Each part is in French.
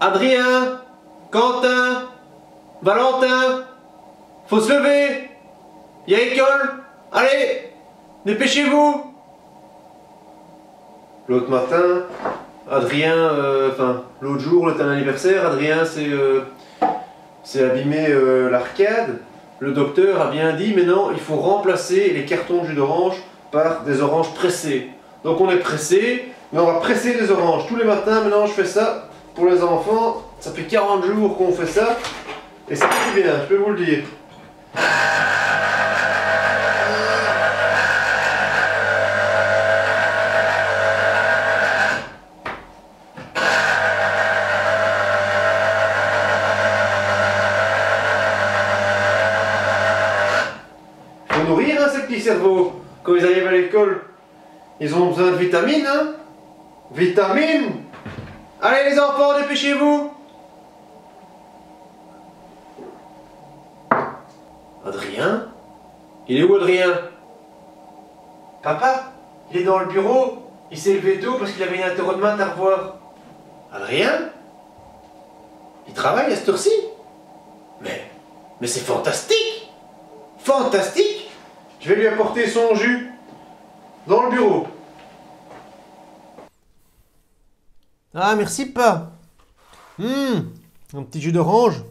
Adrien, Quentin, Valentin, faut se lever. Il y a école. Allez, dépêchez-vous. L'autre matin, Adrien, l'autre jour, le temps d'anniversaire, Adrien s'est abîmé l'arcade. Le docteur a bien dit, mais non, il faut remplacer les cartons de jus d'orange par des oranges pressées. Donc on est pressé, mais on va presser des oranges tous les matins. Maintenant je fais ça pour les enfants. Ça fait 40 jours qu'on fait ça. Et ça fait bien, je peux vous le dire. Faut nourrir hein, ces petits cerveaux. Quand ils arrivent à l'école, ils ont besoin de vitamines, hein. Vitamines. Allez les enfants, dépêchez-vous. Adrien? Il est où Adrien? Papa? Il est dans le bureau. Il s'est levé tôt parce qu'il avait une interro à revoir. Adrien? Il travaille à cette heure-ci? Mais c'est fantastique! Fantastique! Je vais lui apporter son jus dans le bureau. Ah, merci, pas. Un petit jus d'orange.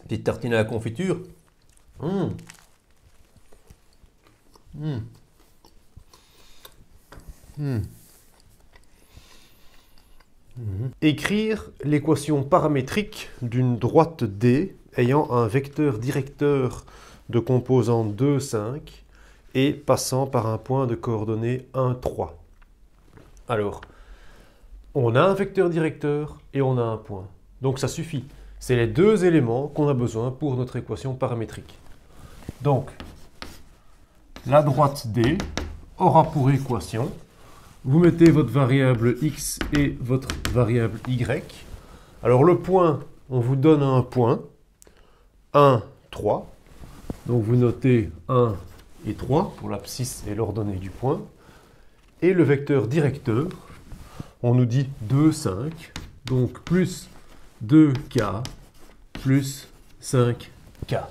Petite tartine à la confiture. Écrire l'équation paramétrique d'une droite D ayant un vecteur directeur de composante 2, 5 et passant par un point de coordonnées 1, 3. Alors, on a un vecteur directeur et on a un point. Donc ça suffit. C'est les deux éléments qu'on a besoin pour notre équation paramétrique. Donc, la droite D aura pour équation, vous mettez votre variable x et votre variable y. Alors le point, on vous donne un point, 1, 3. Donc vous notez 1 et 3 pour l'abscisse et l'ordonnée du point. Et le vecteur directeur, on nous dit 2, 5. Donc plus 2k plus 5k.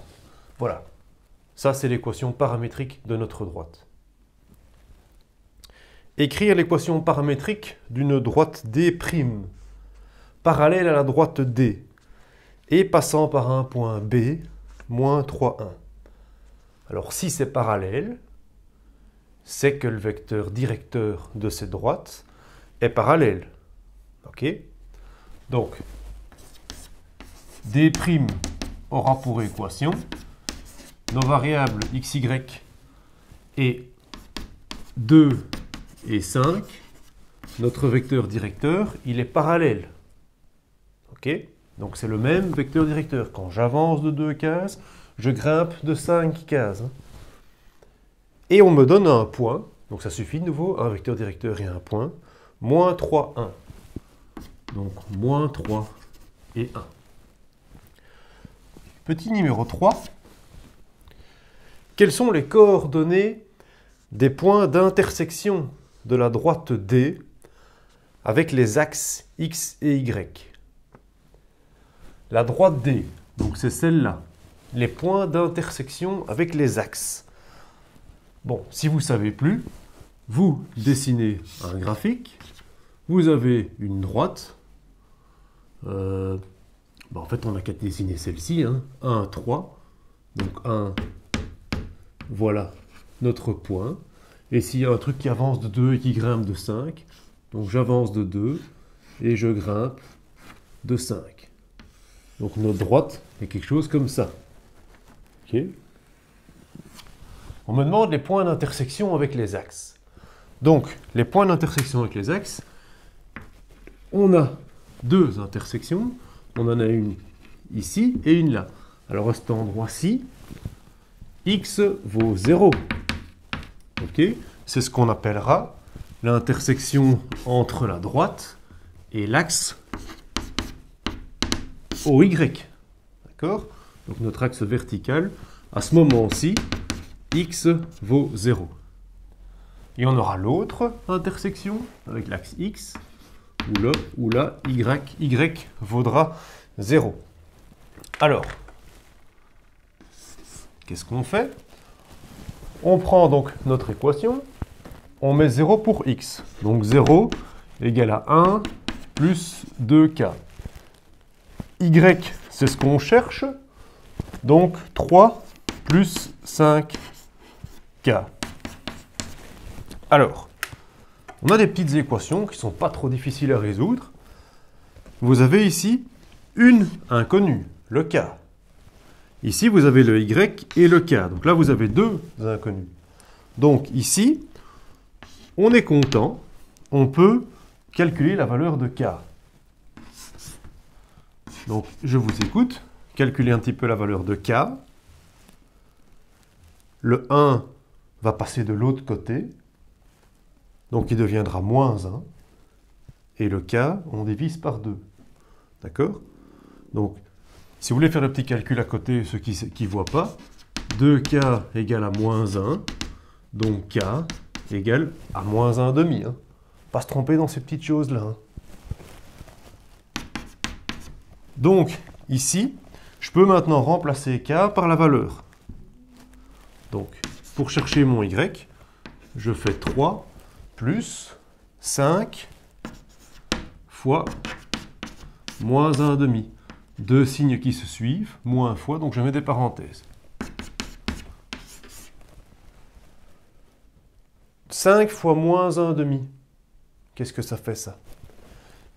Voilà. Ça, c'est l'équation paramétrique de notre droite. Écrire l'équation paramétrique d'une droite D' parallèle à la droite D et passant par un point B, moins 3, 1. Alors, si c'est parallèle, c'est que le vecteur directeur de cette droite est parallèle. OK? Donc, D' aura pour équation nos variables x, y et 2 et 5. Notre vecteur directeur, il est parallèle. OK? Donc, c'est le même vecteur directeur. Quand j'avance de 2 cases, je grimpe de 5 cases. Et on me donne un point. Donc, ça suffit de nouveau, un vecteur directeur et un point. Moins 3, 1. Donc, moins 3 et 1. Petit numéro 3. Quelles sont les coordonnées des points d'intersection de la droite D avec les axes X et Y? La droite D, donc c'est celle-là. Les points d'intersection avec les axes. Bon, si vous ne savez plus, vous dessinez un graphique. Vous avez une droite. En fait, on n'a qu'à dessiner celle-ci. 1, 3. Donc 1, voilà notre point. Et s'il y a un truc qui avance de 2 et qui grimpe de 5, donc j'avance de 2 et je grimpe de 5. Donc notre droite est quelque chose comme ça. OK? On me demande les points d'intersection avec les axes. Donc, les points d'intersection avec les axes, on a deux intersections. On en a une ici et une là. Alors, à cet endroit-ci, x vaut 0. OK? C'est ce qu'on appellera l'intersection entre la droite et l'axe OY. D'accord? Donc, notre axe vertical, à ce moment-ci, x vaut 0. Et on aura l'autre intersection avec l'axe X, où là, Y vaudra 0. Alors, qu'est-ce qu'on fait? On prend donc notre équation, on met 0 pour X. Donc 0 égale à 1 plus 2K. Y, c'est ce qu'on cherche. Donc 3 plus 5K. Alors, on a des petites équations qui ne sont pas trop difficiles à résoudre. Vous avez ici une inconnue, le K. Ici, vous avez le Y et le K. Donc là, vous avez deux inconnus. Donc ici, on est content. On peut calculer la valeur de K. Donc, je vous écoute. Calculez un petit peu la valeur de K. Le 1 va passer de l'autre côté. Donc, il deviendra moins 1. Et le K, on divise par 2. D'accord? Donc, si vous voulez faire le petit calcul à côté, ceux qui ne voient pas, 2K égale à moins 1. Donc, K égale à moins 1 demi. Hein. Pas se tromper dans ces petites choses-là. Hein. Donc, ici, je peux maintenant remplacer K par la valeur. Donc, pour chercher mon Y, je fais 3 plus 5 fois moins 1 demi. Deux signes qui se suivent, moins fois, donc je mets des parenthèses. 5 fois moins 1 demi. Qu'est-ce que ça fait ça?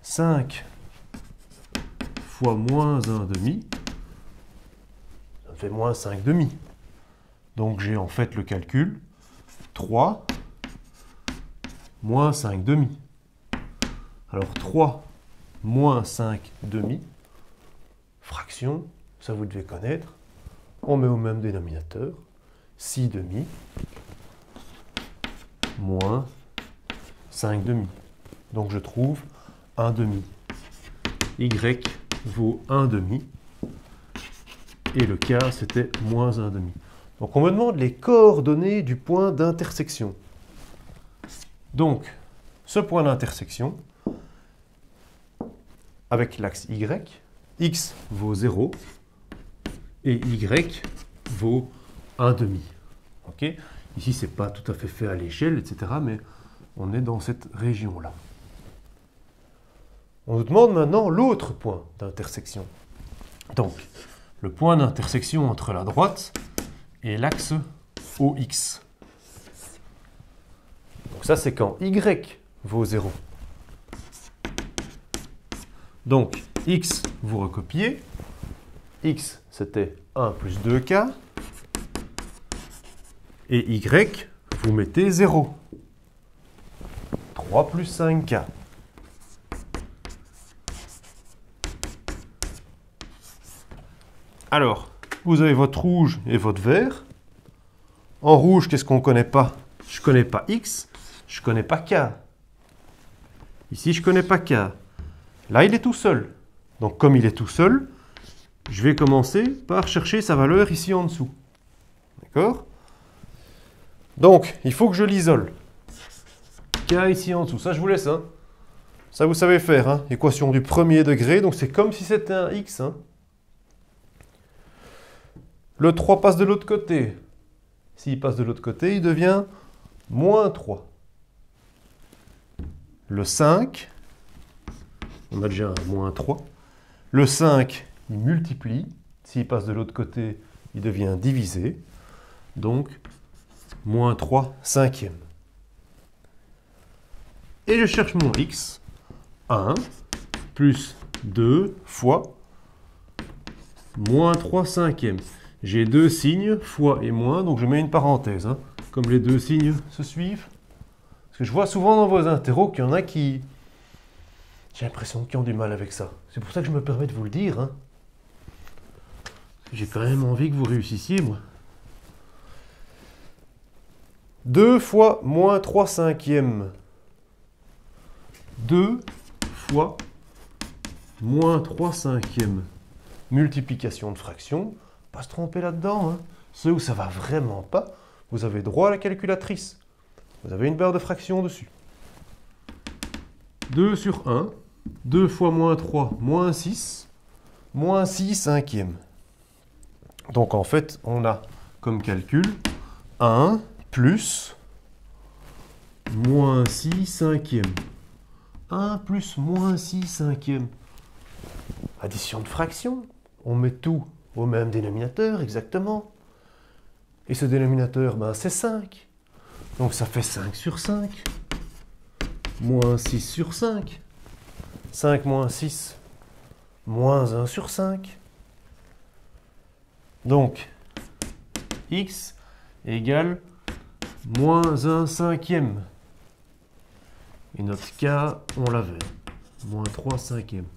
5 fois moins 1 demi, ça me fait moins 5 demi. Donc j'ai en fait le calcul 3 moins 5 demi. Alors 3 moins 5 demi, fraction, ça vous devez connaître. On met au même dénominateur, 6 demi moins 5 demi. Donc je trouve 1 demi. Y vaut 1 demi. Et le K, c'était moins 1 demi. Donc on me demande les coordonnées du point d'intersection. Donc, ce point d'intersection, avec l'axe Y, X vaut 0 et Y vaut 1 demi. Okay? Ici, ce n'est pas tout à fait fait à l'échelle, etc. Mais on est dans cette région-là. On nous demande maintenant l'autre point d'intersection. Donc, le point d'intersection entre la droite et l'axe OX. Donc ça, c'est quand Y vaut 0. Donc, X, vous recopiez. X, c'était 1 plus 2K. Et Y, vous mettez 0. 3 plus 5K. Alors, vous avez votre rouge et votre vert. En rouge, qu'est-ce qu'on ne connaît pas? Je ne connais pas X, je ne connais pas K. Ici, je ne connais pas K. Là, il est tout seul. Donc, comme il est tout seul, je vais commencer par chercher sa valeur ici en dessous. D'accord? Donc, il faut que je l'isole. K ici en dessous. Ça, je vous laisse. Hein. Ça, vous savez faire. Hein. Équation du premier degré. Donc, c'est comme si c'était un X. Hein. Le 3 passe de l'autre côté. S'il passe de l'autre côté, il devient moins 3. Le 5, on a déjà un moins 3. Le 5, il multiplie. S'il passe de l'autre côté, il devient divisé. Donc, moins 3 cinquièmes. Et je cherche mon x. 1 plus 2 fois moins 3 cinquièmes. J'ai deux signes, fois et moins, donc je mets une parenthèse. Hein, comme les deux signes se suivent. Parce que je vois souvent dans vos interros qu'il y en a qui... J'ai l'impression qu'ils ont du mal avec ça. C'est pour ça que je me permets de vous le dire. Hein. J'ai quand même envie que vous réussissiez, moi. 2 fois moins 3 cinquièmes. 2 fois moins 3 cinquièmes. Multiplication de fractions. Pas se tromper là-dedans. Hein. Ceux où ça va vraiment pas, vous avez droit à la calculatrice. Vous avez une barre de fraction dessus. 2 sur 1, 2 fois moins 3, moins 6 cinquièmes. Donc en fait, on a comme calcul 1 plus moins 6 cinquièmes. 1 plus moins 6 cinquièmes. Addition de fractions. On met tout au même dénominateur, exactement. Et ce dénominateur, ben, c'est 5. Donc ça fait 5 sur 5. Moins 6 sur 5. 5 moins 6, moins 1 sur 5. Donc, x égale moins 1 cinquième. Et notre k, on l'avait. Moins 3 cinquièmes.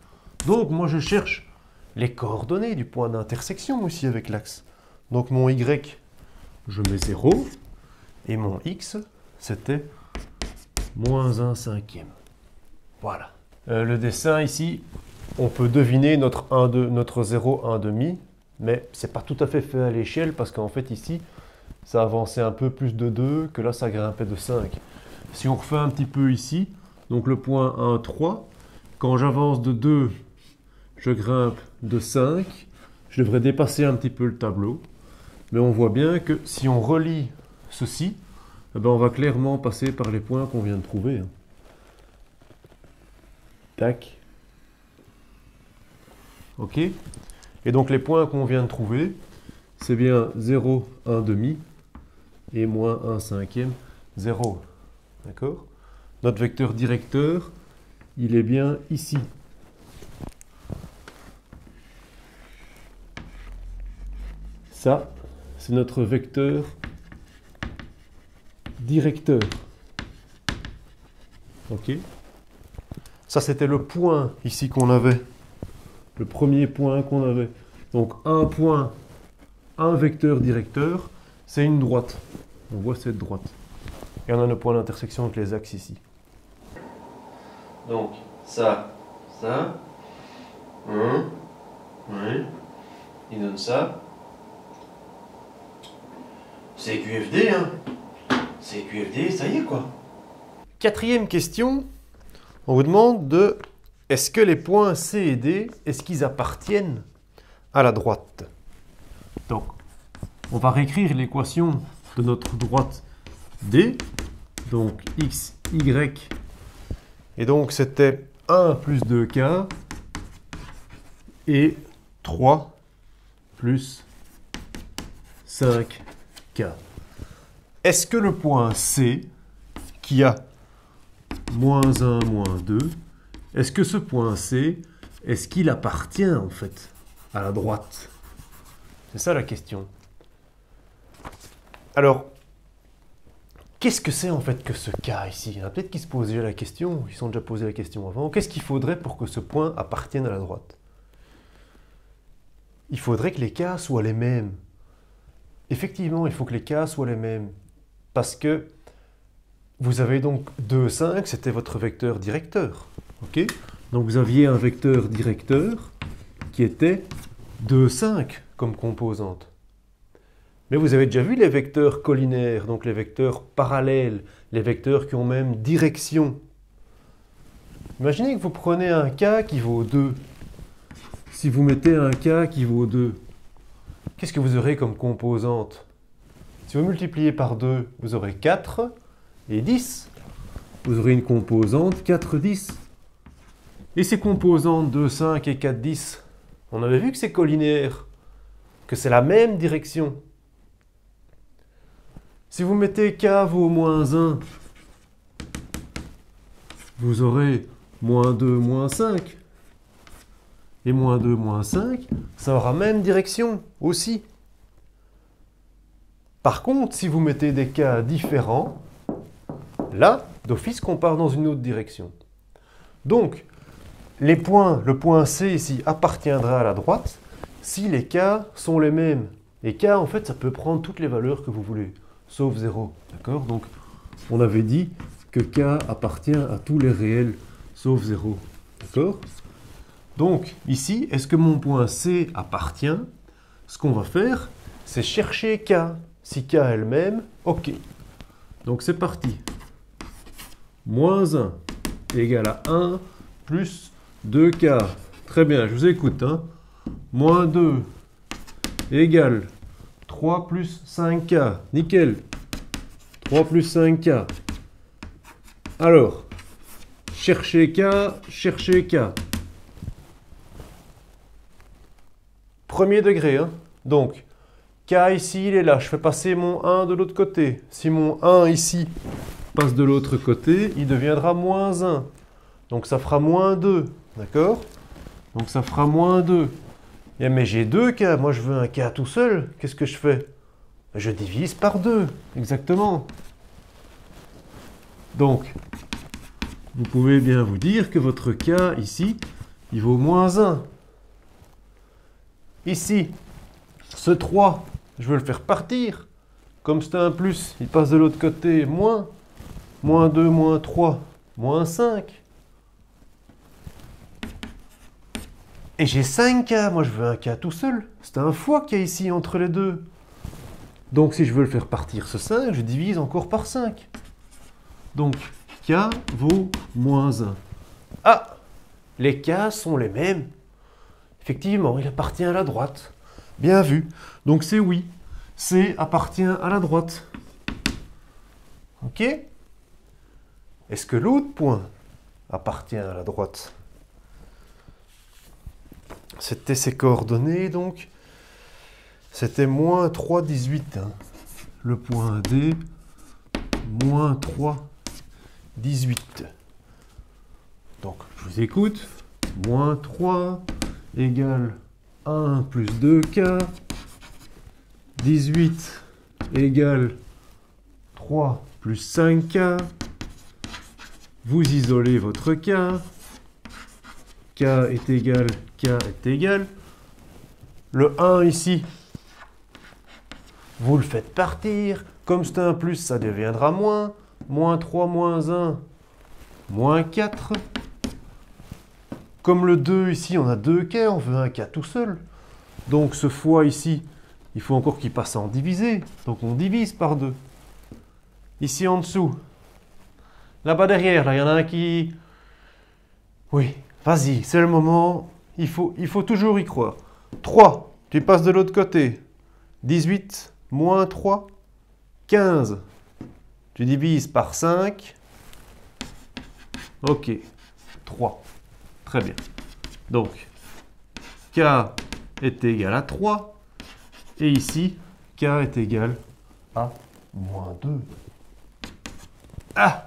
Donc, moi, je cherche les coordonnées du point d'intersection aussi avec l'axe. Donc, mon y, je mets 0. Et mon x, c'était moins 1 cinquième. Voilà. Le dessin ici, on peut deviner notre 0, 1 demi, mais c'est pas tout à fait fait à l'échelle parce qu'en fait ici, ça avançait un peu plus de 2, que là ça grimpait de 5. Si on refait un petit peu ici, donc le point 1, 3, quand j'avance de 2, je grimpe de 5, je devrais dépasser un petit peu le tableau, mais on voit bien que si on relie ceci, eh ben on va clairement passer par les points qu'on vient de trouver. Tac. Ok. Et donc les points qu'on vient de trouver, c'est bien 0, 1 demi et moins 1 cinquième, 0. D'accord? Notre vecteur directeur, il est bien ici. Ça, c'est notre vecteur directeur. Ok? Ça, c'était le point ici qu'on avait. Le premier point qu'on avait. Donc, un point, un vecteur directeur, c'est une droite. On voit cette droite. Et on a le point d'intersection avec les axes ici. Donc, ça. Oui. Il donne ça. C'est QFD, hein. C'est QFD, ça y est, quoi. Quatrième question. On vous demande de, est-ce que les points C et D, est-ce qu'ils appartiennent à la droite? Donc, on va réécrire l'équation de notre droite D. Donc, x, y. Et donc, c'était 1 plus 2k et 3 plus 5k. Est-ce que le point C, qui a moins 1, moins 2, est-ce que ce point C, est-ce qu'il appartient en fait à la droite? C'est ça la question. Alors, qu'est-ce que c'est en fait que ce cas ici? Il y en a peut-être qui se posent déjà la question, ils se sont déjà posé la question avant. Qu'est-ce qu'il faudrait pour que ce point appartienne à la droite? Il faudrait que les cas soient les mêmes. Effectivement, il faut que les cas soient les mêmes. Parce que vous avez donc 2, 5, c'était votre vecteur directeur. Okay? Donc vous aviez un vecteur directeur qui était 2, 5 comme composante. Mais vous avez déjà vu les vecteurs collinaires, donc les vecteurs parallèles, les vecteurs qui ont même direction. Imaginez que vous prenez un k qui vaut 2. Si vous mettez un k qui vaut 2, qu'est-ce que vous aurez comme composante? Si vous multipliez par 2, vous aurez 4 et 10. Vous aurez une composante 4, 10. Et ces composantes 2, 5 et 4, 10, on avait vu que c'est collinaire, que c'est la même direction. Si vous mettez k vaut moins 1, vous aurez moins 2, moins 5. Et moins 2, moins 5, ça aura même direction aussi. Par contre, si vous mettez des cas différents, là, d'office, qu'on part dans une autre direction. Donc, le point C ici appartiendra à la droite si les cas sont les mêmes. Et k, en fait, ça peut prendre toutes les valeurs que vous voulez, sauf 0. D'accord? Donc, on avait dit que k appartient à tous les réels, sauf 0. D'accord? Donc, ici, est-ce que mon point C appartient? Ce qu'on va faire, c'est chercher k. Si k est le même, ok. Donc, c'est parti. moins 1 égale à 1 plus 2k. Très bien, je vous écoute. Hein. Moins 2 égale 3 plus 5k. Nickel. 3 plus 5k. Alors, cherchez k, cherchez k. Premier degré. Hein. Donc, k ici, il est là. Je fais passer mon 1 de l'autre côté. Si mon 1 ici passe de l'autre côté, il deviendra moins 1. Donc, ça fera moins 2. D'accord? Donc, ça fera moins 2. Yeah, mais j'ai 2 k. Moi, je veux un k tout seul. Qu'est-ce que je fais? Je divise par 2. Exactement. Donc, vous pouvez bien vous dire que votre k ici, il vaut moins 1. Ici, ce 3, je veux le faire partir. Comme c'est un plus, il passe de l'autre côté, moins. Moins 2, moins 3, moins 5. Et j'ai 5k, moi je veux un k tout seul. C'est un fois qu'il y a ici entre les deux. Donc si je veux le faire partir ce 5, je divise encore par 5. Donc k vaut moins 1. Ah, les k sont les mêmes. Effectivement, il appartient à la droite. Bien vu. Donc c'est oui. C appartient à la droite. Ok? Est-ce que l'autre point appartient à la droite? C'était ses coordonnées, donc. C'était moins 3, 18. Hein. Le point D, moins 3, 18. Donc, je vous écoute. Moins 3 égale 1 plus 2k. 18 égale 3 plus 5k. Vous isolez votre k. K est égal, K est égal. Le 1 ici, vous le faites partir. Comme c'est un plus, ça deviendra moins. Moins 3, moins 1, moins 4. Comme le 2 ici, on a 2K, on veut un K tout seul. Donc ce fois ici, il faut encore qu'il passe en divisé. Donc on divise par 2. Ici en dessous. Là-bas derrière, là, il y en a un qui... Oui, vas-y, c'est le moment. Il faut toujours y croire. 3, tu passes de l'autre côté. 18, moins 3, 15. Tu divises par 5. Ok, 3. Très bien. Donc, K est égal à 3. Et ici, K est égal à moins 2. Ah,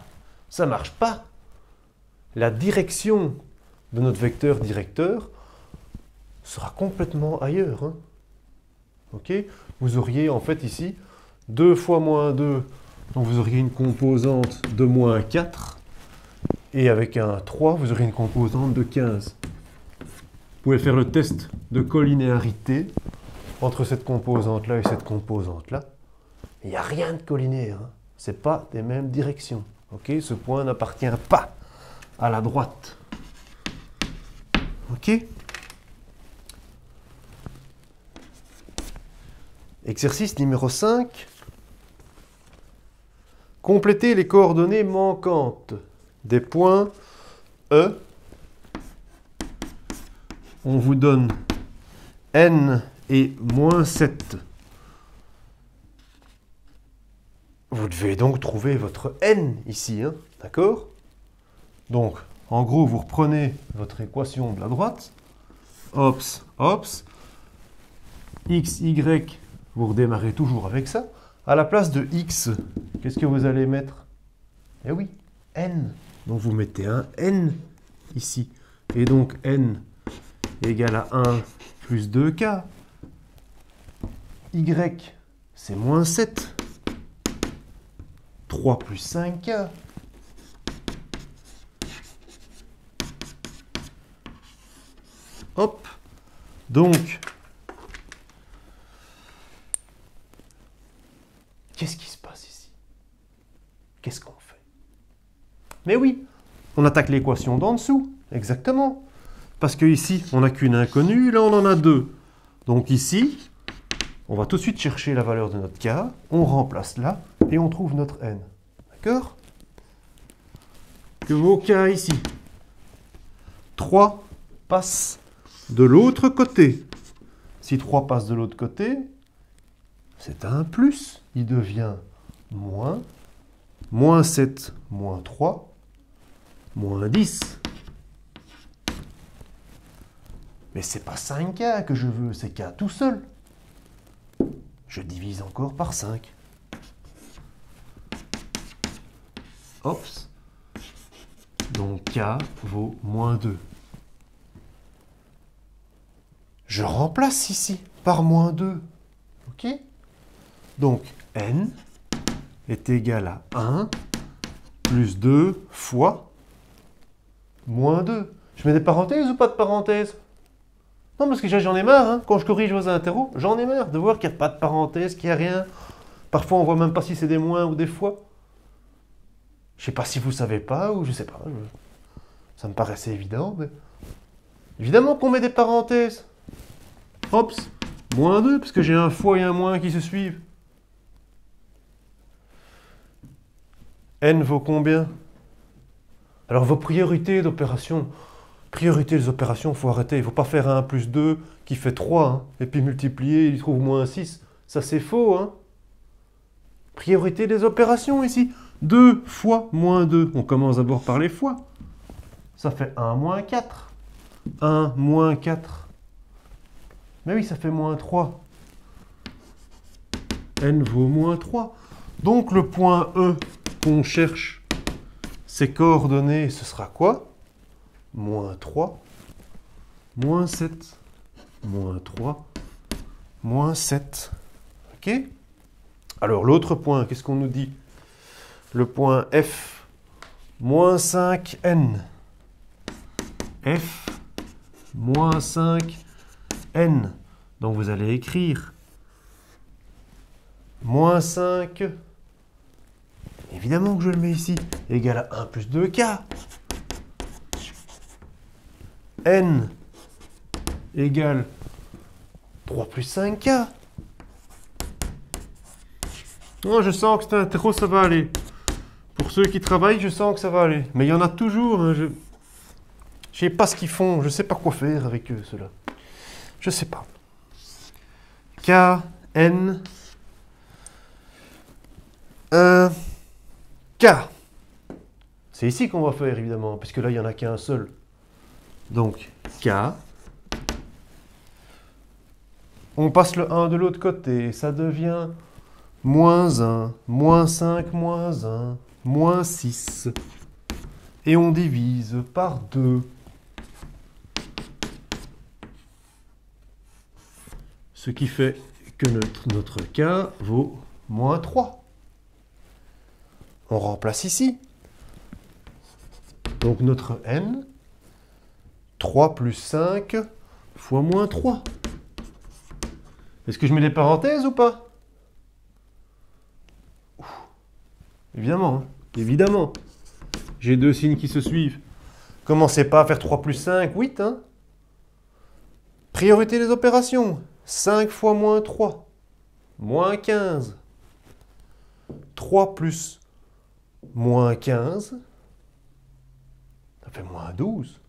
ça ne marche pas. La direction de notre vecteur directeur sera complètement ailleurs. Hein. Ok? Vous auriez en fait ici 2 fois moins 2. Donc vous auriez une composante de moins 4. Et avec un 3, vous aurez une composante de 15. Vous pouvez faire le test de collinéarité entre cette composante-là et cette composante-là. Il n'y a rien de collinéaire. Hein. Ce n'est pas des mêmes directions. Okay? Ce point n'appartient pas à la droite. OK? Exercice numéro 5. Complétez les coordonnées manquantes des points E. On vous donne n et moins 7. Vous devez donc trouver votre n ici, hein, d'accord? Donc, en gros, vous reprenez votre équation de la droite. Ops, ops. X, Y, vous redémarrez toujours avec ça. À la place de X, qu'est-ce que vous allez mettre? Eh oui, n. Donc vous mettez un n ici. Et donc n égale à 1 plus 2k. Y, c'est moins 7. 3 plus 5k. Hop. Donc, qu'est-ce qui se passe ici? Qu'est-ce qu'on fait? Mais oui, on attaque l'équation d'en dessous. Exactement. Parce que ici, on n'a qu'une inconnue, là on en a deux. Donc ici, on va tout de suite chercher la valeur de notre k, on remplace là, et on trouve notre n. D'accord? que vos k ici. 3 passe de l'autre côté. Si 3 passe de l'autre côté, c'est un plus. Il devient moins. Moins 7, moins 3, moins 10. Mais c'est pas 5K que je veux, c'est K tout seul. Je divise encore par 5. Ops. Donc K vaut moins 2. Je remplace ici par moins 2. OK? Donc N est égal à 1 plus 2 fois moins 2. Je mets des parenthèses ou pas de parenthèses? Non, parce que j'en ai marre, hein. Quand je corrige vos interros, j'en ai marre de voir qu'il n'y a pas de parenthèses, qu'il n'y a rien. Parfois, on ne voit même pas si c'est des moins ou des fois. Je ne sais pas si vous ne savez pas ou je ne sais pas. Ça me paraissait évident, mais... Évidemment qu'on met des parenthèses. Hop, moins 2, parce que j'ai un fois et un moins qui se suivent. N vaut combien? Alors vos priorités d'opération. Priorité des opérations, il faut arrêter. Il ne faut pas faire 1 plus 2 qui fait 3. Hein, et puis multiplier, il trouve moins 6. Ça c'est faux. Hein. Priorité des opérations ici. 2 fois moins 2. On commence d'abord par les fois. Ça fait 1 moins 4. 1 moins 4. Mais oui, ça fait moins 3. N vaut moins 3. Donc le point E qu'on cherche, ses coordonnées, ce sera quoi? Moins 3, moins 7, moins 3, moins 7. OK? Alors l'autre point, qu'est-ce qu'on nous dit? Le point F, moins 5N. F, moins 5N. Donc vous allez écrire moins 5, évidemment que je le mets ici, égal à 1 plus 2K. N égale 3 plus 5K. Oh, je sens que c'est un terreau, ça va aller. Pour ceux qui travaillent, je sens que ça va aller. Mais il y en a toujours. Hein, je ne sais pas ce qu'ils font. Je ne sais pas quoi faire avec eux, ceux-là. Je ne sais pas. K, N, K. C'est ici qu'on va faire, évidemment, puisque là, il n'y en a qu'un seul. Donc, K. On passe le 1 de l'autre côté. Ça devient moins 1, moins 5, moins 1, moins 6. Et on divise par 2. Ce qui fait que notre K vaut moins 3. On remplace ici. Donc notre N, 3 plus 5 fois moins 3. Est-ce que je mets des parenthèses ou pas? Évidemment, hein. Évidemment. J'ai deux signes qui se suivent. Commencez pas à faire 3 plus 5, 8. Hein. Priorité des opérations. 5 fois moins 3. Moins 15. 3 plus moins 15. Ça fait moins 12.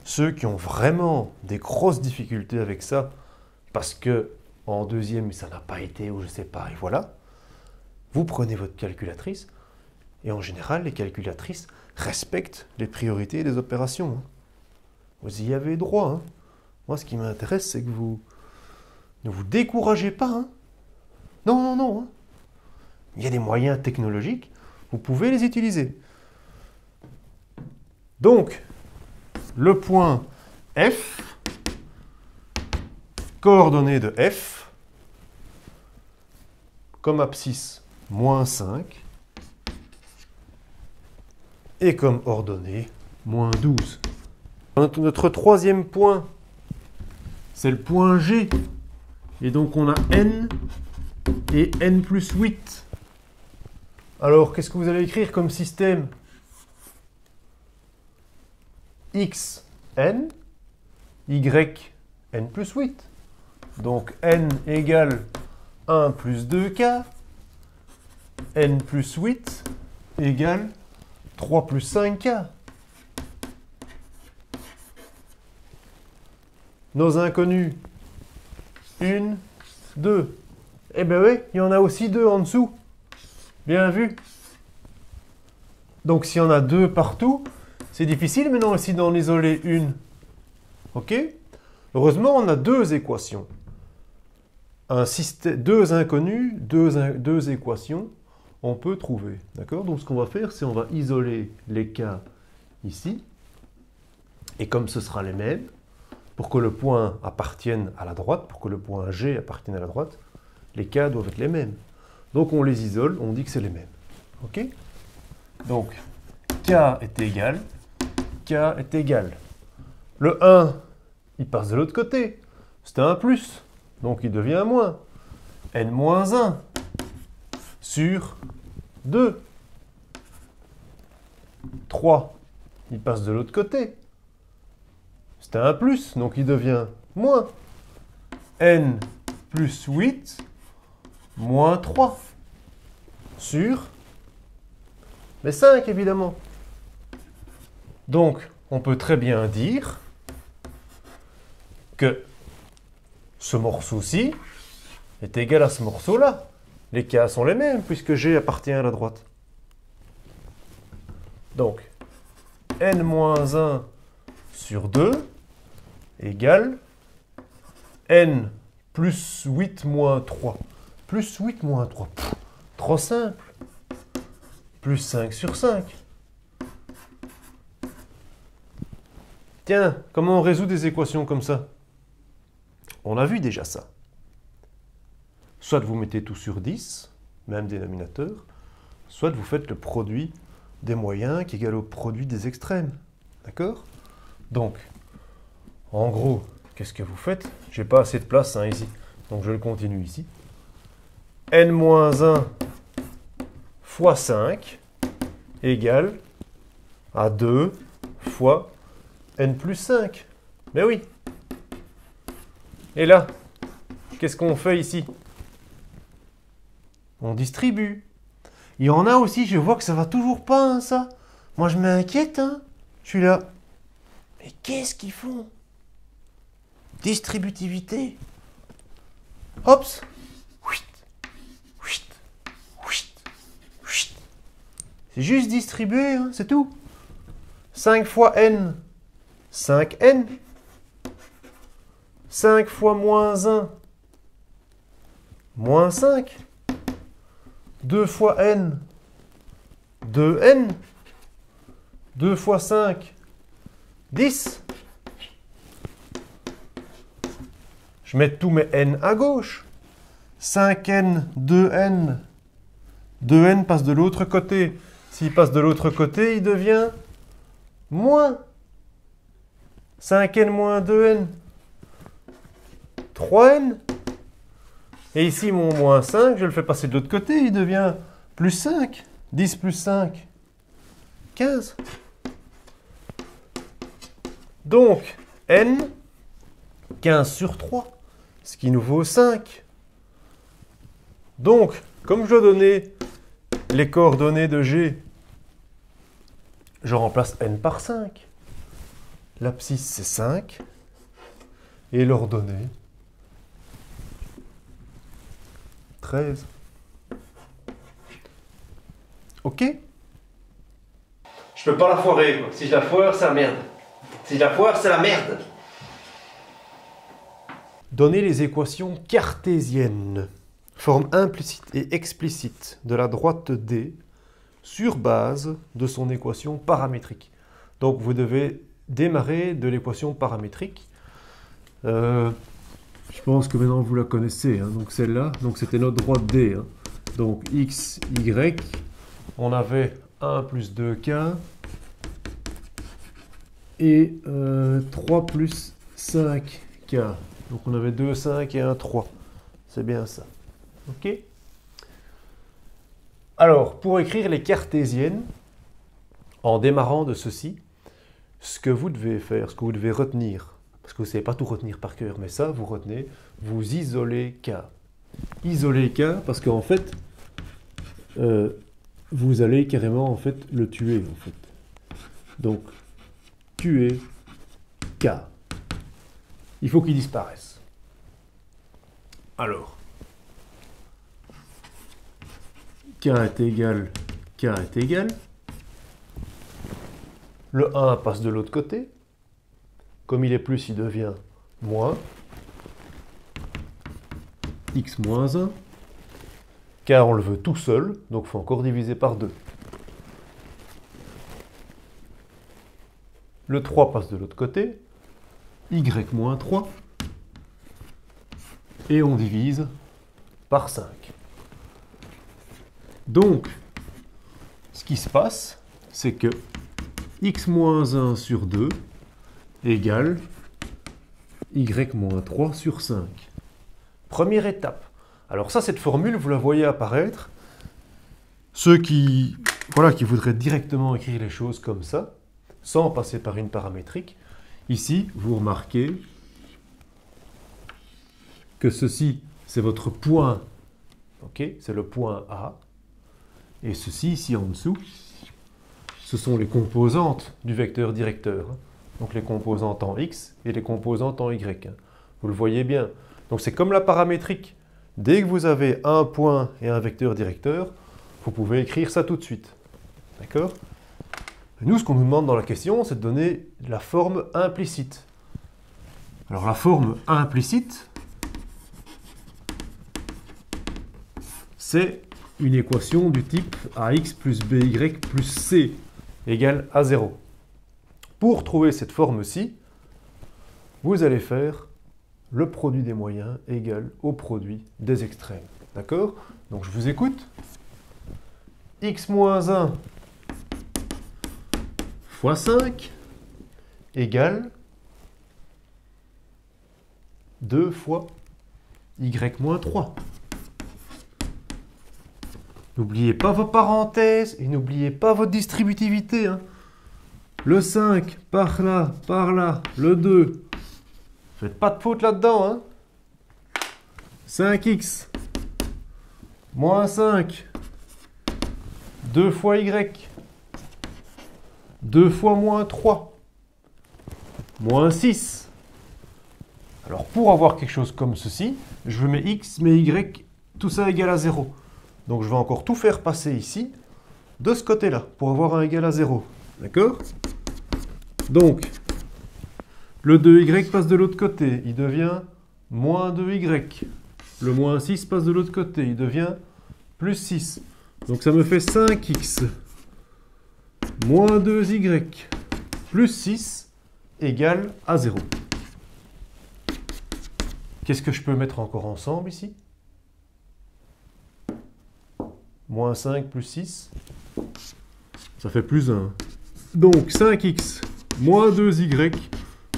Ceux qui ont vraiment des grosses difficultés avec ça, parce que en deuxième, ça n'a pas été, ou je ne sais pas, et voilà, vous prenez votre calculatrice, et en général, les calculatrices respectent les priorités des opérations. Hein. Vous y avez droit. Hein. Moi, ce qui m'intéresse, c'est que vous ne vous découragez pas. Hein. Non, non, non. Hein. Il y a des moyens technologiques, vous pouvez les utiliser. Donc, le point F, coordonnées de F, comme abscisse, moins 5, et comme ordonnée, moins 12. Notre troisième point, c'est le point G. Et donc on a N et N plus 8. Alors, qu'est-ce que vous allez écrire comme système? X, N, Y, N plus 8. Donc N égale 1 plus 2K, n plus 8 égale 3 plus 5k. Nos inconnus, 1, 2. Eh bien oui, il y en a aussi 2 en dessous. Bien vu. Donc s'il y en a 2 partout, c'est difficile maintenant aussi d'en isoler une. Ok? Heureusement, on a 2 équations. Deux inconnus, deux équations, on peut trouver. D'accord? Donc ce qu'on va faire, c'est on va isoler les cas ici. Et comme ce sera les mêmes, pour que le point appartienne à la droite, pour que le point G appartienne à la droite, les cas doivent être les mêmes. Donc on les isole, on dit que c'est les mêmes. Ok? Donc, K est égal, K est égal. Le 1, il passe de l'autre côté. C'était un plus, donc il devient un moins. N moins 1 sur 2. 3, il passe de l'autre côté. C'était un plus, donc il devient moins. N plus 8 moins 3 sur mais 5 évidemment. Donc on peut très bien dire que ce morceau-ci est égal à ce morceau-là. Les cas sont les mêmes puisque G appartient à la droite. Donc n-1 sur 2 égale n plus 8 moins 3. Plus 8 moins 3. Trop simple. Plus 5 sur 5. Tiens, comment on résout des équations comme ça? On a vu déjà ça. Soit vous mettez tout sur 10, même dénominateur, soit vous faites le produit des moyens qui est égal au produit des extrêmes. D'accord? Donc, en gros, qu'est-ce que vous faites? J'ai pas assez de place ici, donc je le continue ici. n-1 fois 5 égale à 2 fois n plus 5. Mais oui. Et là, qu'est-ce qu'on fait ici? On distribue. Il y en a aussi, je vois que ça va toujours pas, hein, ça. Moi, je m'inquiète, hein. Je suis là. Mais qu'est-ce qu'ils font? Distributivité. Hops. C'est juste distribuer, hein, c'est tout. 5 fois n, 5n. 5 fois moins 1, moins 5. 2 fois n, 2n. 2 fois 5, 10. Je mets tous mes n à gauche. 5n, 2n. 2n passe de l'autre côté. S'il passe de l'autre côté, il devient moins. 5n moins 2n. 3n. Et ici, mon moins 5, je le fais passer de l'autre côté, il devient plus 5. 10 plus 5, 15. Donc, n, 15 sur 3, ce qui nous vaut 5. Donc, comme je dois donner les coordonnées de G, je remplace n par 5. L'abscisse, c'est 5. Et l'ordonnée, 13. Ok? Je peux pas la foirer, quoi. Si je la foire, c'est la merde. Si je la foire, c'est la merde. Donner les équations cartésiennes, forme implicite et explicite de la droite D sur base de son équation paramétrique. Donc vous devez démarrer de l'équation paramétrique. Je pense que maintenant vous la connaissez, hein. Donc celle-là, donc c'était notre droite D, hein. Donc x, y, on avait 1 plus 2k et 3 plus 5k. Donc on avait 2, 5 et 1, 3. C'est bien ça. Ok? Alors, pour écrire les cartésiennes, en démarrant de ceci, ce que vous devez faire, ce que vous devez retenir, parce que vous ne savez pas tout retenir par cœur, mais ça, vous retenez, vous isolez K. Isolez K, parce qu'en fait, vous allez carrément en fait le tuer en fait. Donc, tuer K. Il faut qu'il disparaisse. Alors, K est égal, K est égal. Le 1 passe de l'autre côté. Comme il est plus, il devient moins. X moins 1. Car on le veut tout seul, donc il faut encore diviser par 2. Le 3 passe de l'autre côté. Y moins 3. Et on divise par 5. Donc, ce qui se passe, c'est que x moins 1 sur 2 égale y moins 3 sur 5. Première étape. Alors ça, cette formule, vous la voyez apparaître. Ceux qui voudraient directement écrire les choses comme ça, sans passer par une paramétrique, ici, vous remarquez que ceci, c'est votre point, ok, c'est le point A, et ceci, ici en dessous, ce sont les composantes du vecteur directeur. Donc les composantes en X et les composantes en Y. Vous le voyez bien. Donc c'est comme la paramétrique. Dès que vous avez un point et un vecteur directeur, vous pouvez écrire ça tout de suite. D'accord? Nous, ce qu'on nous demande dans la question, c'est de donner la forme implicite. Alors la forme implicite, c'est une équation du type ax plus by plus c égale à 0. Pour trouver cette forme-ci, vous allez faire le produit des moyens égal au produit des extrêmes. D'accord? Donc je vous écoute. X moins 1 fois 5 égale 2 fois y moins 3. N'oubliez pas vos parenthèses et n'oubliez pas votre distributivité. Hein. Le 5 par là, le 2. Faites pas de faute là-dedans. Hein. 5x moins 5. 2 fois y. 2 fois moins 3. Moins 6. Alors pour avoir quelque chose comme ceci, je mets x, mais y, tout ça égal à 0. Donc je vais encore tout faire passer ici, de ce côté-là, pour avoir un égal à 0. D'accord? Donc, le 2y passe de l'autre côté, il devient moins 2y. Le moins 6 passe de l'autre côté, il devient plus 6. Donc ça me fait 5x moins 2y plus 6 égale à 0. Qu'est-ce que je peux mettre encore ensemble ici? Moins 5 plus 6, ça fait plus 1. Donc 5x moins 2y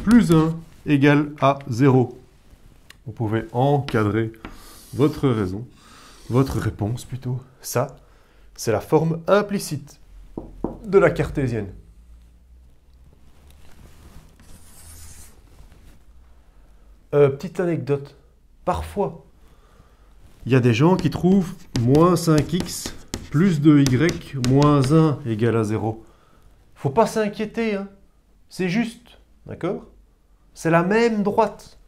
plus 1 égale à 0. Vous pouvez encadrer votre raison, votre réponse plutôt. Ça, c'est la forme implicite de la cartésienne. Petite anecdote. Parfois, il y a des gens qui trouvent moins 5x plus 2y moins 1 égale à 0. Faut pas s'inquiéter, hein. C'est juste, d'accord? C'est la même droite.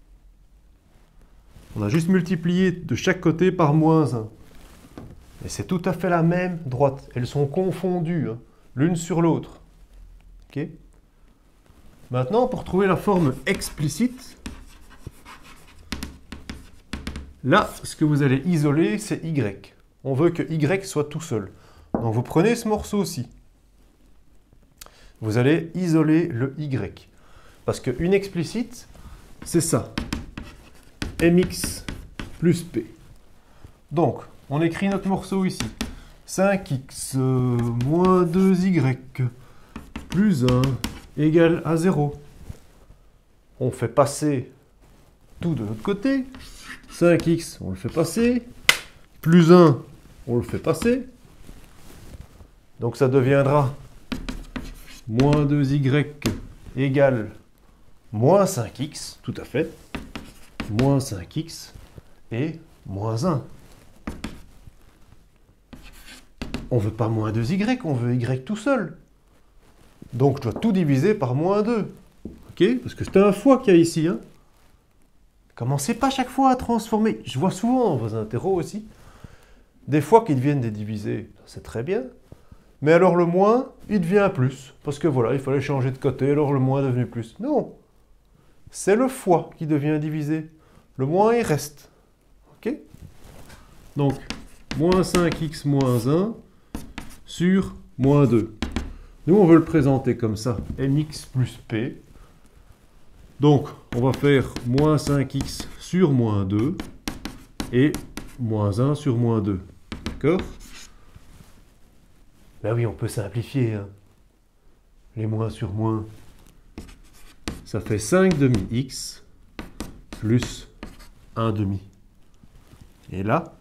On a juste multiplié de chaque côté par moins 1. Et c'est tout à fait la même droite. Elles sont confondues, hein, l'une sur l'autre. Ok? Maintenant, pour trouver la forme explicite, là, ce que vous allez isoler, c'est y. On veut que y soit tout seul. Donc vous prenez ce morceau-ci. Vous allez isoler le y. Parce qu'une explicite, c'est ça. mx plus p. Donc, on écrit notre morceau ici. 5x moins 2y plus 1 égale à 0. On fait passer tout de l'autre côté. 5x, on le fait passer. Plus 1, on le fait passer. Donc ça deviendra moins 2y égale moins 5x, tout à fait. Moins 5x et moins 1. on ne veut pas moins 2y, on veut y tout seul. Donc je dois tout diviser par moins 2. Ok? Parce que c'est un fois qu'il y a ici. Hein. Commencez pas chaque fois à transformer. Je vois souvent dans vos interros aussi, des fois qu'ils deviennent des divisés. C'est très bien. Mais alors le moins, il devient plus. Parce que voilà, il fallait changer de côté, alors le moins est devenu plus. Non. C'est le fois qui devient divisé. Le moins, il reste. Ok? Donc, moins 5x moins 1 sur moins 2. Nous, on veut le présenter comme ça. mx plus p. Donc, on va faire moins 5x sur moins 2 et moins 1 sur moins 2. D'accord? Ben oui, on peut simplifier. Hein. Les moins sur moins. Ça fait 5 demi x plus 1 demi. Et là,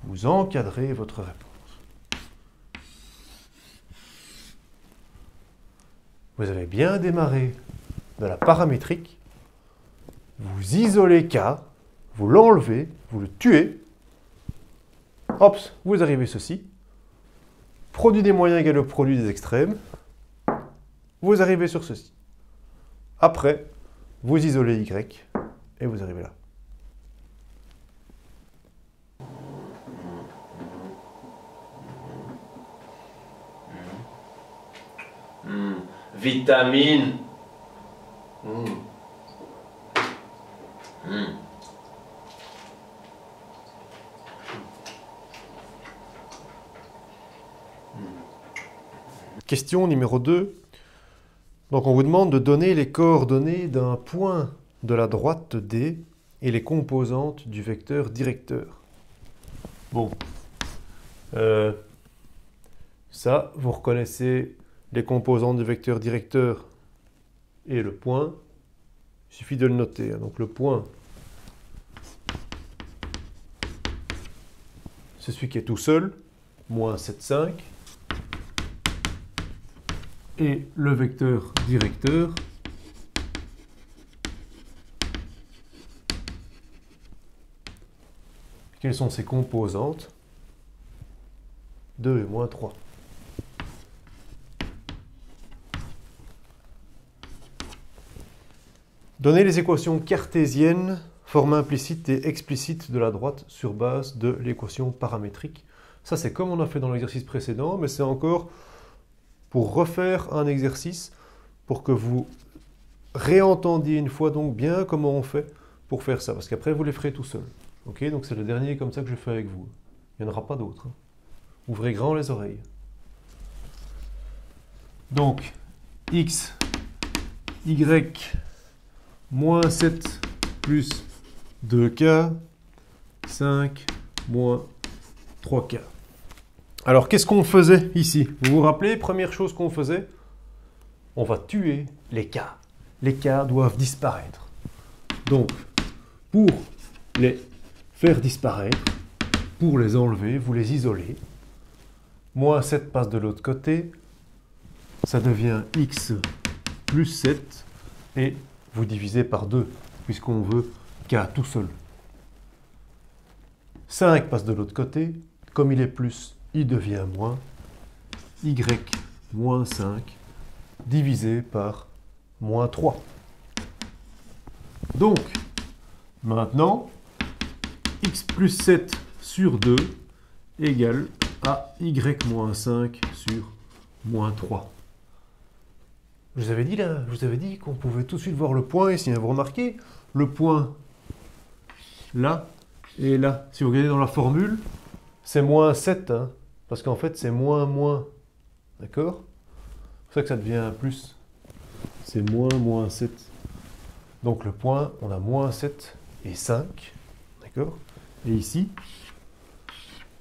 vous encadrez votre réponse. Vous avez bien démarré de la paramétrique. Vous isolez K, vous l'enlevez, vous le tuez. Hop, vous arrivez ceci. Produit des moyens égale au produit des extrêmes. Vous arrivez sur ceci. Après, vous isolez Y et vous arrivez là. Vitamine. Question numéro 2. Donc on vous demande de donner les coordonnées d'un point de la droite D et les composantes du vecteur directeur. Bon. Ça, vous reconnaissez les composantes du vecteur directeur et le point. Il suffit de le noter. Donc le point, c'est celui qui est tout seul, moins 7, 5. Et le vecteur directeur, quelles sont ses composantes? 2 et moins 3. Donnez les équations cartésiennes, forme implicite et explicite de la droite sur base de l'équation paramétrique. Ça, c'est comme on a fait dans l'exercice précédent, mais c'est encore pour refaire un exercice, pour que vous réentendiez une fois donc bien comment on fait pour faire ça. Parce qu'après, vous les ferez tout seul. Ok? Donc c'est le dernier comme ça que je fais avec vous. Il n'y en aura pas d'autres. Hein. Ouvrez grand les oreilles. Donc, x, y, moins 7 plus 2k, 5, moins 3k. Alors, qu'est-ce qu'on faisait ici? Vous vous rappelez, première chose qu'on faisait? On va tuer les k. Les k doivent disparaître. Donc, pour les faire disparaître, pour les enlever, vous les isolez. Moins 7 passe de l'autre côté. Ça devient x plus 7. Et vous divisez par 2, puisqu'on veut k tout seul. 5 passe de l'autre côté. Comme il est plus, il devient moins. Y moins 5 divisé par moins 3. Donc, maintenant, x plus 7 sur 2 égale à y moins 5 sur moins 3. Je vous avais dit là, je vous avais dit qu'on pouvait tout de suite voir le point ici. Vous remarquez, le point là et là. Si vous regardez dans la formule, c'est moins 7, hein, parce qu'en fait c'est moins moins. D'accord? C'est pour ça que ça devient un plus. C'est moins 7. Donc le point, on a moins 7 et 5. D'accord? Et ici,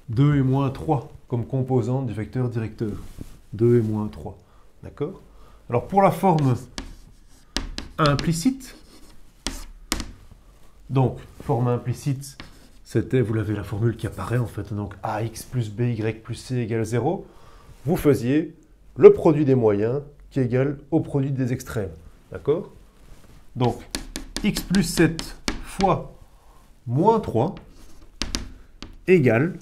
2 et moins 3 comme composante du vecteur directeur. 2 et moins 3. D'accord? Alors pour la forme implicite, donc forme implicite, c'était, vous l'avez la formule qui apparaît en fait, donc ax plus by plus c égale 0, vous faisiez le produit des moyens qui est égal au produit des extrêmes. D'accord? Donc x plus 7 fois moins 3 égale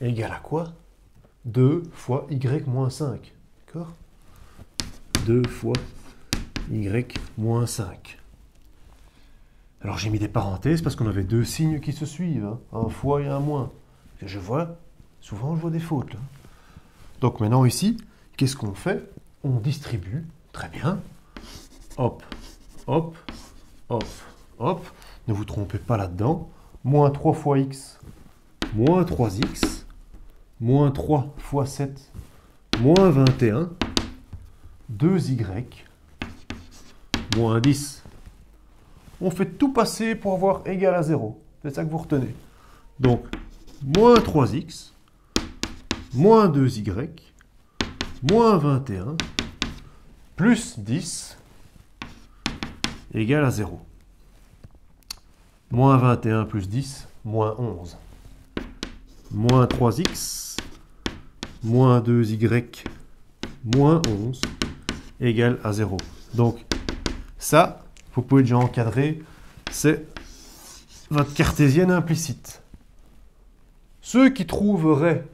égale à quoi? 2 fois y moins 5. D'accord? 2 fois y moins 5. Alors j'ai mis des parenthèses parce qu'on avait deux signes qui se suivent, hein, un fois et un moins. Et souvent je vois des fautes là. Donc maintenant ici, qu'est-ce qu'on fait? On distribue, très bien. Hop, hop, hop, hop. Ne vous trompez pas là-dedans. Moins 3 fois x, moins 3x, moins 3 fois 7, moins 21, 2y, moins 10. On fait tout passer pour avoir égal à 0. C'est ça que vous retenez. Donc, moins 3x, moins 2y, moins 21, plus 10, égale à 0. Moins 21 plus 10, moins 11. Moins 3x, moins 2y, moins 11, égale à 0. Donc, ça, vous pouvez déjà encadrer, c'est votre cartésienne implicite. Ceux qui trouveraient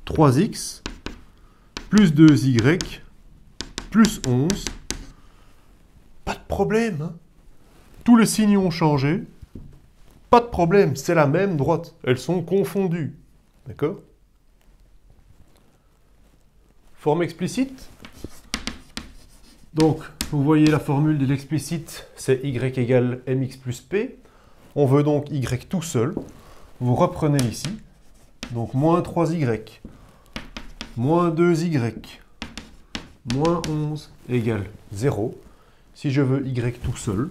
3x plus 2y plus 11, pas de problème. Hein. Tous les signes ont changé. Pas de problème, c'est la même droite. Elles sont confondues. D'accord? Forme explicite. Donc, vous voyez la formule de l'explicite, c'est y égale mx plus p. On veut donc y tout seul. Vous reprenez ici. Donc, moins 3y, moins 2y, moins 11 égale 0. Si je veux y tout seul,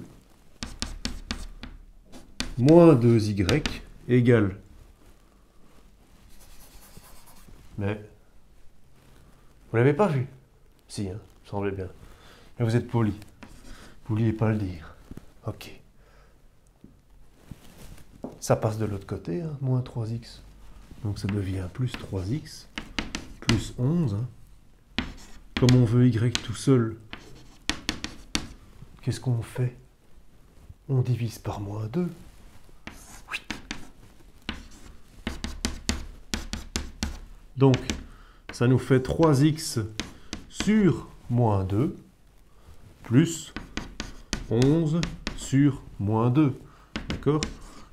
moins 2y égale... Mais, vous l'avez pas vu? Si, hein, semblait bien. Mais vous êtes poli. Vous vouliez pas le dire. Ok. Ça passe de l'autre côté, hein, moins 3x. Donc ça devient plus 3x, plus 11. Hein. Comme on veut y tout seul, qu'est-ce qu'on fait? On divise par moins 2. Oui. Donc, ça nous fait 3x sur moins 2, plus 11 sur moins 2. D'accord?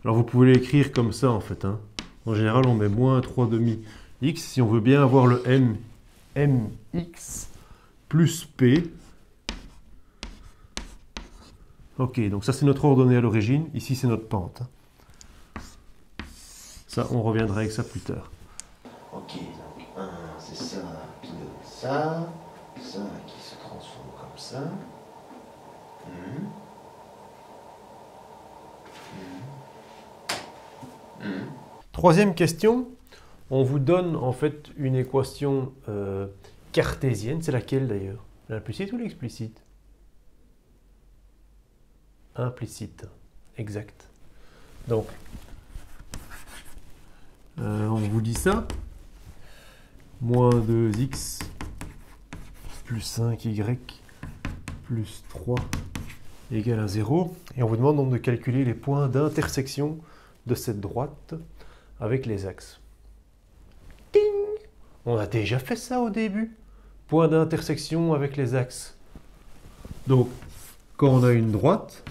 Alors vous pouvez l'écrire comme ça en fait. Hein. En général, on met moins 3 demi x si on veut bien avoir le mx plus p. Ok, donc ça c'est notre ordonnée à l'origine. Ici c'est notre pente. Ça, on reviendra avec ça plus tard. Ok, donc 1 c'est ça qui donne ça. Ça qui se transforme comme ça. Troisième question, on vous donne en fait une équation cartésienne. C'est laquelle d'ailleurs? L'implicite ou l'explicite? Implicite, exact. Donc, on vous dit ça. Moins 2x plus 5y plus 3 égale à 0. Et on vous demande donc de calculer les points d'intersection de cette droite avec les axes. Ding! On a déjà fait ça au début. Point d'intersection avec les axes. Donc, quand on a une droite,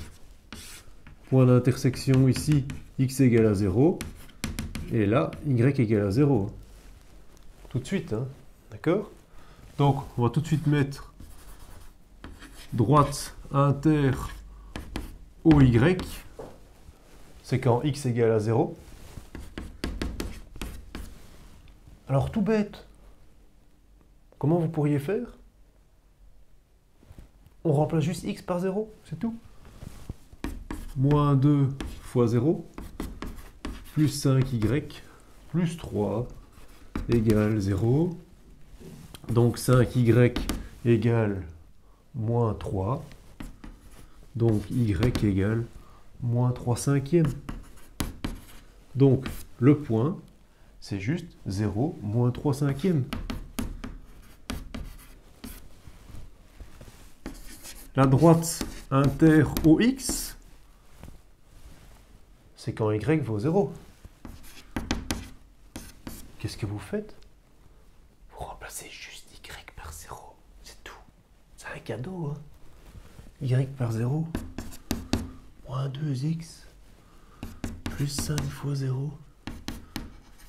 point d'intersection ici, x égale à 0, et là, y égale à 0. Tout de suite, hein? D'accord? Donc, on va tout de suite mettre droite inter OY, c'est quand x égale à 0. Alors, tout bête, comment vous pourriez faire? On remplace juste x par 0, c'est tout. Moins 2 fois 0, plus 5y, plus 3, égale 0. Donc 5y égale moins 3. Donc y égale moins 3 cinquièmes. Donc le point, c'est juste 0 moins 3 cinquièmes. La droite inter OX, c'est quand y vaut 0. Qu'est-ce qu'est-ce que vous faites? Vous remplacez juste y par 0. C'est tout. C'est un cadeau, hein. Y par 0. Moins 2x. Plus 5 fois 0.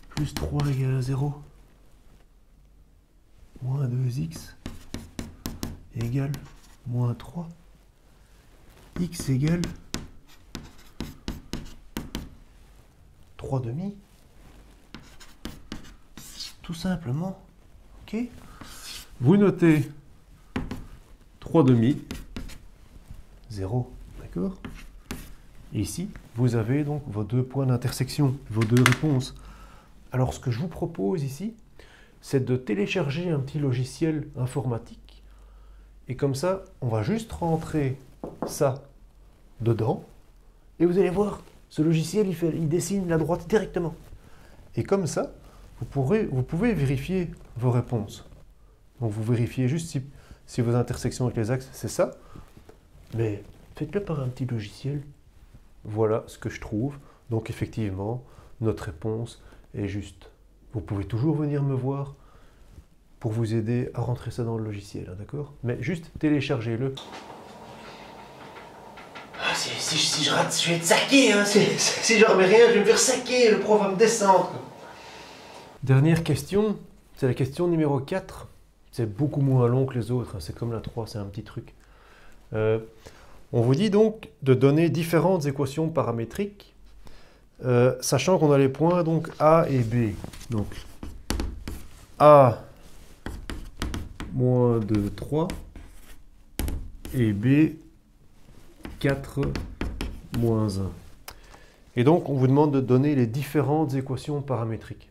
Plus 3 égale à 0. Moins 2x égale moins 3. X égale 3 demi. Tout simplement. Ok. Vous notez 3 demi. 0. D'accord? Et ici, vous avez donc vos deux points d'intersection, vos deux réponses. Alors, ce que je vous propose ici, c'est de télécharger un petit logiciel informatique. Et comme ça, on va juste rentrer ça dedans. Et vous allez voir, ce logiciel, il dessine la droite directement. Et comme ça, vous pouvez vérifier vos réponses. Donc, vous vérifiez juste si vos intersections avec les axes, c'est ça. Mais faites-le par un petit logiciel. Voilà ce que je trouve. Donc, effectivement, notre réponse est juste. Vous pouvez toujours venir me voir pour vous aider à rentrer ça dans le logiciel, hein, d'accord? Mais juste téléchargez-le. Ah, si je rate, je vais être saqué, hein. Si je remets rien, je vais me faire saquer, le prof va me descendre. Dernière question, c'est la question numéro 4. C'est beaucoup moins long que les autres, hein. C'est comme la 3, c'est un petit truc. On vous dit donc de donner différentes équations paramétriques, sachant qu'on a les points donc A et B. Donc A moins 2, 3 et B 4 moins 1. Et donc on vous demande de donner les différentes équations paramétriques.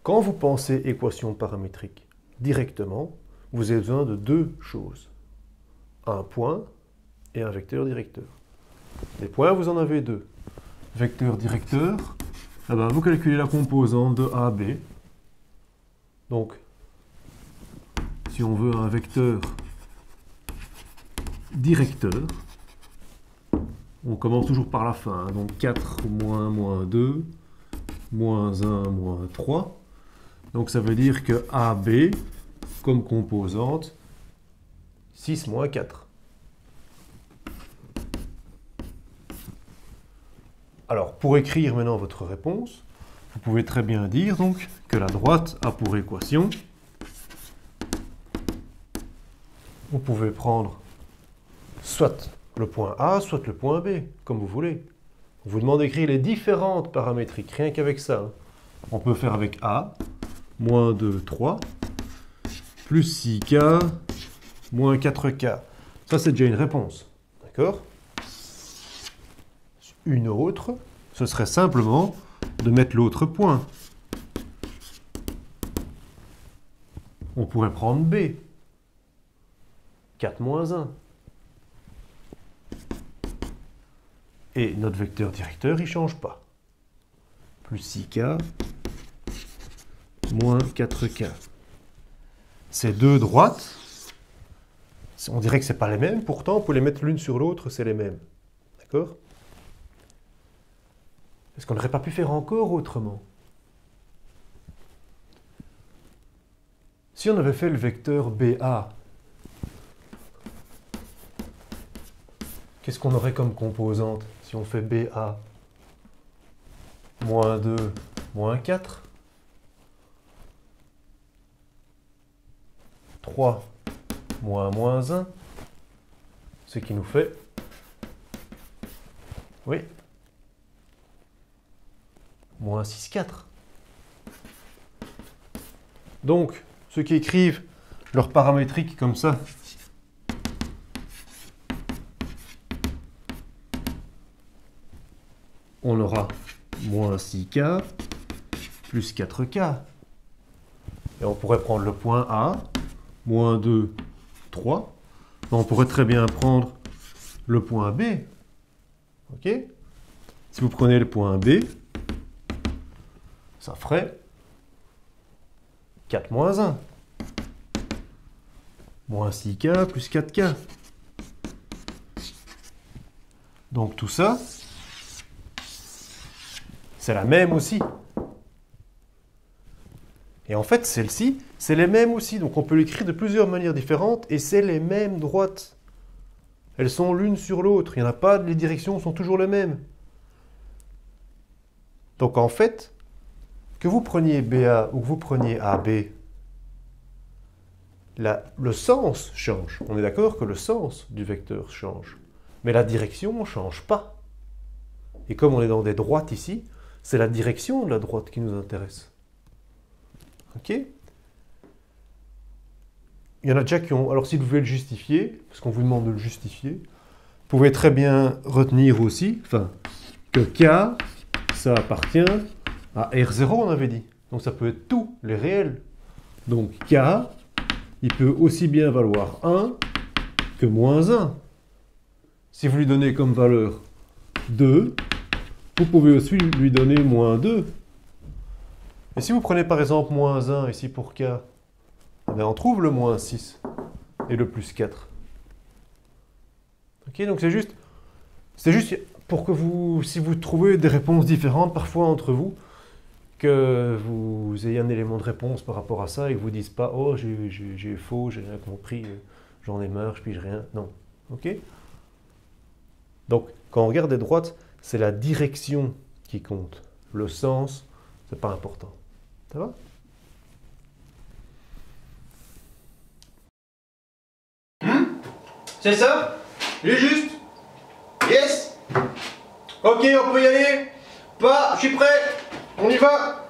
Quand vous pensez équation paramétrique directement, vous avez besoin de deux choses. Un point et un vecteur directeur. Les points, vous en avez deux. Vecteur directeur, eh ben, vous calculez la composante de AB. Donc, si on veut un vecteur directeur, on commence toujours par la fin. Hein, donc 4 moins 2, moins 1, moins 3. Donc ça veut dire que AB, comme composante, 6 moins 4. Alors, pour écrire maintenant votre réponse, vous pouvez très bien dire donc que la droite a pour équation, vous pouvez prendre soit le point A, soit le point B, comme vous voulez. On vous demande d'écrire les différentes paramétriques, rien qu'avec ça. Hein. On peut faire avec A, moins 2, 3, plus 6K, moins 4K. Ça, c'est déjà une réponse. D'accord? Une autre, ce serait simplement de mettre l'autre point. On pourrait prendre B. 4 moins 1. Et notre vecteur directeur, il ne change pas. Plus 6K, moins 4K. Ces deux droites, on dirait que ce n'est pas les mêmes, pourtant, pour les mettre l'une sur l'autre, c'est les mêmes. D'accord? Est-ce qu'on n'aurait pas pu faire encore autrement? Si on avait fait le vecteur BA, qu'est-ce qu'on aurait comme composante si on fait BA? Moins 2, moins 4. 3, moins 1. Ce qui nous fait... Oui. Moins 6, 4. Donc, ceux qui écrivent leur paramétrique comme ça, on aura moins 6K plus 4K. Et on pourrait prendre le point A, moins 2, 3. On pourrait très bien prendre le point B. Ok? Si vous prenez le point B, ça ferait 4 moins 1. Moins 6K plus 4K. Donc tout ça, c'est la même aussi. Et en fait, celles-ci, c'est les mêmes aussi. Donc on peut l'écrire de plusieurs manières différentes et c'est les mêmes droites. Elles sont l'une sur l'autre. Il n'y en a pas, les directions sont toujours les mêmes. Donc en fait, que vous preniez BA ou que vous preniez AB, le sens change. On est d'accord que le sens du vecteur change. Mais la direction ne change pas. Et comme on est dans des droites ici, c'est la direction de la droite qui nous intéresse. Ok? Il y en a déjà qui ont... Alors si vous voulez le justifier, parce qu'on vous demande de le justifier, vous pouvez très bien retenir aussi, que K, ça appartient à R0, on avait dit. Donc ça peut être tous les réels. Donc K, il peut aussi bien valoir 1 que moins 1. Si vous lui donnez comme valeur 2, vous pouvez aussi lui donner moins 2. Et si vous prenez par exemple moins 1 ici pour K, on trouve le moins 6 et le plus 4. Ok, donc c'est juste pour que vous, si vous trouvez des réponses différentes parfois entre vous, que vous ayez un élément de réponse par rapport à ça et que vous ne dites pas « Oh, j'ai faux, j'ai rien compris, j'en ai marre, je pige rien. » Non. Ok? Donc, quand on regarde des droites, c'est la direction qui compte. Le sens, c'est pas important. Ça va? C'est ça? Il est juste? Yes? Ok, on peut y aller. Pas, je suis prêt. On y va.